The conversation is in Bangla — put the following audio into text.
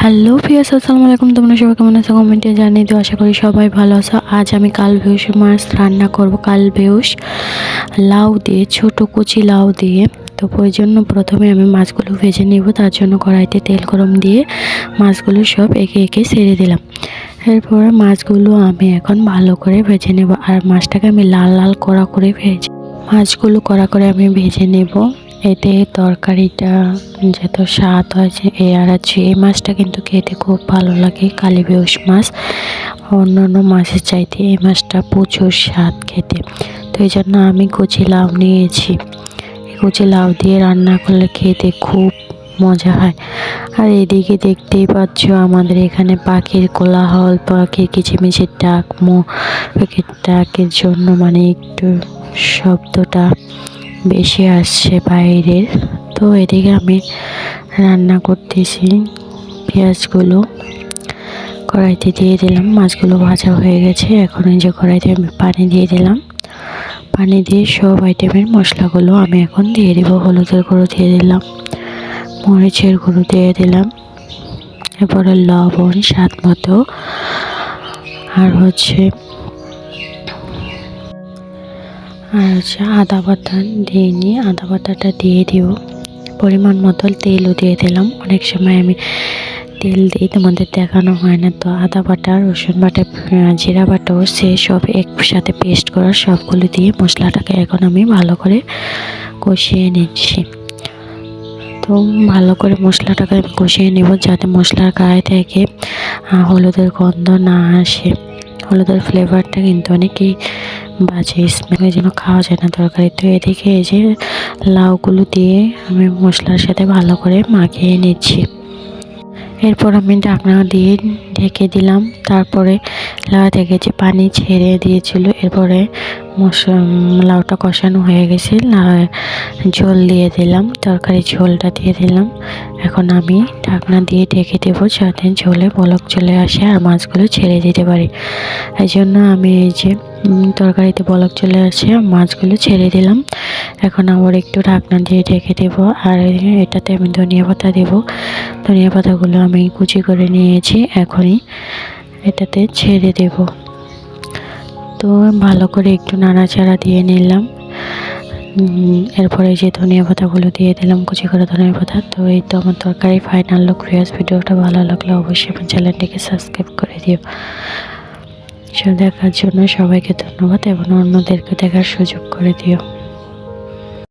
হ্যালো ভিউয়ার্স, আসসালামু আলাইকুম। তোমরা সবাই কেমন আছো কমেন্টে জানিয়ে দিও। আশা করি সবাই ভালো আছো। আজ আমি কালবেউস মাছ রান্না করব। কালবেউস লাউ দিয়ে, ছোট কচি লাউ দিয়ে। তো ওই জন্য প্রথমে আমি মাছগুলো ভেজে নেব। তার জন্য কড়াইতে তেল গরম দিয়ে মাছগুলো সব একে একে ছেড়ে দিলাম। এরপরে মাছগুলো আমি এখন ভালো করে ভেজে নেব। আর মাছটাকে আমি লাল লাল কড়া করে মাছগুলো কড়া করে আমি ভেজে নেব। এতে তরকারিটা যত স্বাদ হয়েছে আর আছে। এই মাছটা কিন্তু খেতে খুব ভালো লাগে। কালবেউস মাছ অন্যান্য মাছের চাইতে এই মাছটা প্রচুর স্বাদ খেতে। তো এই জন্য আমি কচি লাউ নিয়েছি। এই কচি লাউ দিয়ে রান্না করলে খেতে খুব মজা হয়। আর এদিকে দেখতেই পাচ্ছ আমাদের এখানে পাখির কোলাহল, পাখির কিচিমিচির ডাক, পাখির ডাকের জন্য একটু শব্দটা বেশি আসছে বাইরের। তো এদিকে আমি রান্না করতেছি। পেঁয়াজগুলো কড়াইতে দিয়ে দিলাম। মাছগুলো ভাজা হয়ে গেছে। এখন এই যে কড়াইতে আমি পানি দিয়ে দিলাম। পানি দিয়ে সব আইটেমের মশলাগুলো আমি এখন দিয়ে দিব। হলুদের গুঁড়ো দিয়ে দিলাম, মরিচের গুঁড়ো দিয়ে দিলাম, এরপরে লবণ স্বাদ মতো, আর আদা বাটা দিয়ে নিয়ে আদা বাটাটা দিয়ে দিব। পরিমাণ মতো তেলও দিয়ে দিলাম। অনেক সময় আমি তেল দিই, তোমাদের দেখানো হয় না। তো আদা বাটা, রসুন বাটা, জিরা বাটাও সে সব একসাথে পেস্ট করা সবগুলো দিয়ে মশলাটাকে এখন আমি ভালো করে কষিয়ে নিচ্ছি। তো ভালো করে মশলাটাকে আমি কষিয়ে নেব, যাতে মশলার গায়ে থেকে হলুদের গন্ধ না আসে। হলুদের ফ্লেভারটা কিন্তু অনেকেই বাজে স্মেল, যেন খাওয়া যায় না তরকারি। তো এদিকে এই যে লাউগুলো দিয়ে আমি মশলার সাথে ভালো করে মাখিয়ে নিচ্ছি। এরপর আমি ঢাকনা দিয়ে ঢেকে দিলাম। তারপরে লাউ থেকে যে পানি ছেড়ে দিয়েছিল, এরপরে লাউটা কষানো হয়ে গেছে। ঝোল দিয়ে দিলাম, তরকারি ঝোলটা দিয়ে দিলাম। এখন আমি ঢাকনা দিয়ে ঢেকে দেবো, যাতে ঝোলে বলক চলে আসে আর মাছগুলো ছেড়ে দিতে পারি। এই জন্য আমি এই যে তরকারিতে বলক চলে আসে, মাছগুলো ছেড়ে দিলাম। এখন আবার একটু ঢাকনা দিয়ে ঢেকে দেবো। আর এটাতে আমি ধনিয়া পাতা দেবো। ধনিয়া পাতাগুলো আমি কুচি করে নিয়েছি, এখনই এটাতে ছেড়ে দেব। তো ভালো করে একটু নাড়াচাড়া দিয়ে নিলাম। এরপরে যে ধনিয়া পাতাগুলো দিয়ে দিলাম, কুচি করে ধনিয়া পাতা। তো এই তো আমার তরকারি ফাইনাল লুক। ভিডিওটা ভালো লাগলে অবশ্যই আমার চ্যানেলটিকে সাবস্ক্রাইব করে দিও। দেখার জন্য সবাইকে ধন্যবাদ এবং অন্যদেরকে দেখার সুযোগ করে দিও।